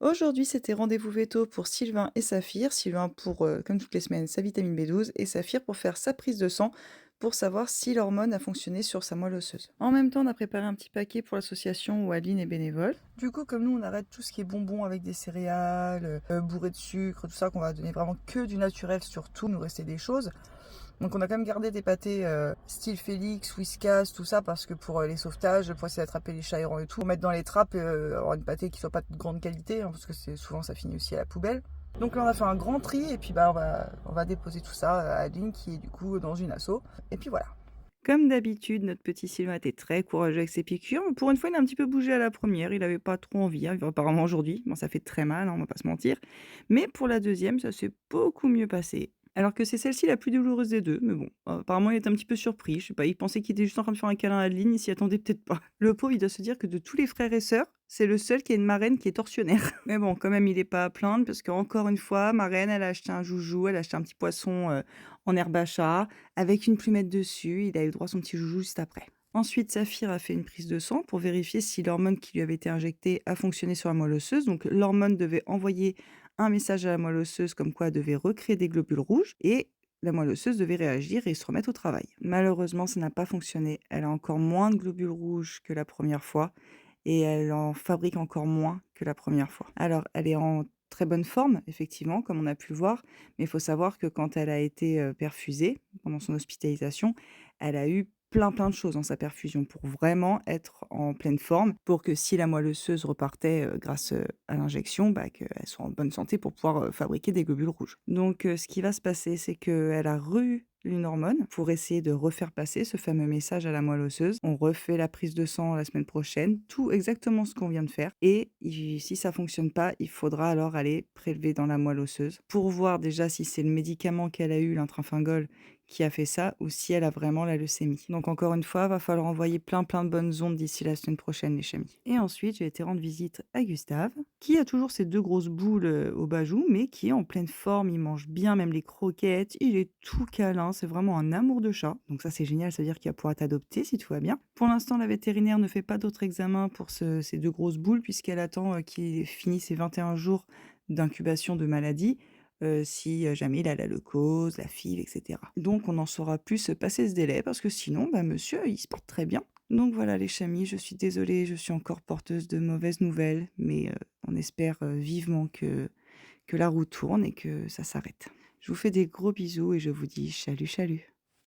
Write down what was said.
Aujourd'hui, c'était rendez-vous veto pour Sylvain et Saphir. Sylvain pour, comme toutes les semaines, sa vitamine B12 et Saphir pour faire sa prise de sang pour savoir si l'hormone a fonctionné sur sa moelle osseuse. En même temps, on a préparé un petit paquet pour l'association où Aline est bénévole. Du coup, comme nous, on arrête tout ce qui est bonbons avec des céréales, bourrés de sucre, tout ça, qu'on va donner vraiment que du naturel surtout, nous rester des choses. Donc on a quand même gardé des pâtés style Félix, Whiskas, tout ça, parce que pour les sauvetages, pour essayer d'attraper les chats errants et tout, pour mettre dans les trappes, avoir une pâté qui soit pas de grande qualité, hein, parce que c'est souvent ça finit aussi à la poubelle. Donc là on a fait un grand tri et puis bah on va déposer tout ça à Adeline qui est du coup dans une asso. Et puis voilà. Comme d'habitude, notre petit Sylvain était très courageux avec ses piqûres. Pour une fois, il a un petit peu bougé à la première. Il avait pas trop envie, hein, apparemment aujourd'hui. Bon, ça fait très mal, hein, on va pas se mentir. Mais pour la deuxième, ça s'est beaucoup mieux passé. Alors que c'est celle-ci la plus douloureuse des 2. Mais bon, apparemment il était un petit peu surpris. Je sais pas, il pensait qu'il était juste en train de faire un câlin à Adeline, il s'y attendait peut-être pas. Le pauvre, il doit se dire que de tous les frères et sœurs, c'est le seul qui a une marraine qui est tortionnaire. Mais bon, quand même, il est pas à plaindre parce qu'encore une fois, ma reine, elle a acheté un joujou, elle a acheté un petit poisson, en herbe à chat avec une plumette dessus. Il a eu droit à son petit joujou juste après. Ensuite, Saphir a fait une prise de sang pour vérifier si l'hormone qui lui avait été injectée a fonctionné sur la moelle osseuse. Donc, l'hormone devait envoyer un message à la moelle osseuse comme quoi elle devait recréer des globules rouges et la moelle osseuse devait réagir et se remettre au travail. Malheureusement, ça n'a pas fonctionné. Elle a encore moins de globules rouges que la première fois et elle en fabrique encore moins que la première fois. Alors, elle est en très bonne forme, effectivement, comme on a pu le voir, mais il faut savoir que quand elle a été perfusée, pendant son hospitalisation, elle a eu plein de choses dans sa perfusion pour vraiment être en pleine forme, pour que si la moelle osseuse repartait grâce à l'injection, bah, qu'elle soit en bonne santé pour pouvoir fabriquer des globules rouges. Donc, ce qui va se passer, c'est qu'elle a eu une hormone pour essayer de refaire passer ce fameux message à la moelle osseuse. On refait la prise de sang la semaine prochaine, tout exactement ce qu'on vient de faire et si ça fonctionne pas, il faudra alors aller prélever dans la moelle osseuse pour voir déjà si c'est le médicament qu'elle a eu, l'intrafingol, qui a fait ça ou si elle a vraiment la leucémie. Donc encore une fois, va falloir envoyer plein de bonnes ondes d'ici la semaine prochaine, les chamis. Et ensuite, j'ai été rendre visite à Gustave, qui a toujours ses 2 grosses boules, au bajou, mais qui est en pleine forme. Il mange bien, même les croquettes. Il est tout câlin, c'est vraiment un amour de chat. Donc ça, c'est génial, ça veut dire qu'il va pouvoir t'adopter si tout va bien. Pour l'instant, la vétérinaire ne fait pas d'autres examens pour ces 2 grosses boules puisqu'elle attend, qu'il finisse ses 21 jours d'incubation de maladie, si, jamais il a la leucose, la FIV et cetera. Donc on n'en saura plus, passer ce délai parce que sinon, bah, monsieur, il se porte très bien. Donc voilà les chamis, je suis désolée, je suis encore porteuse de mauvaises nouvelles, mais on espère, vivement que la roue tourne et que ça s'arrête. Je vous fais des gros bisous et je vous dis: «Chalut, chalut».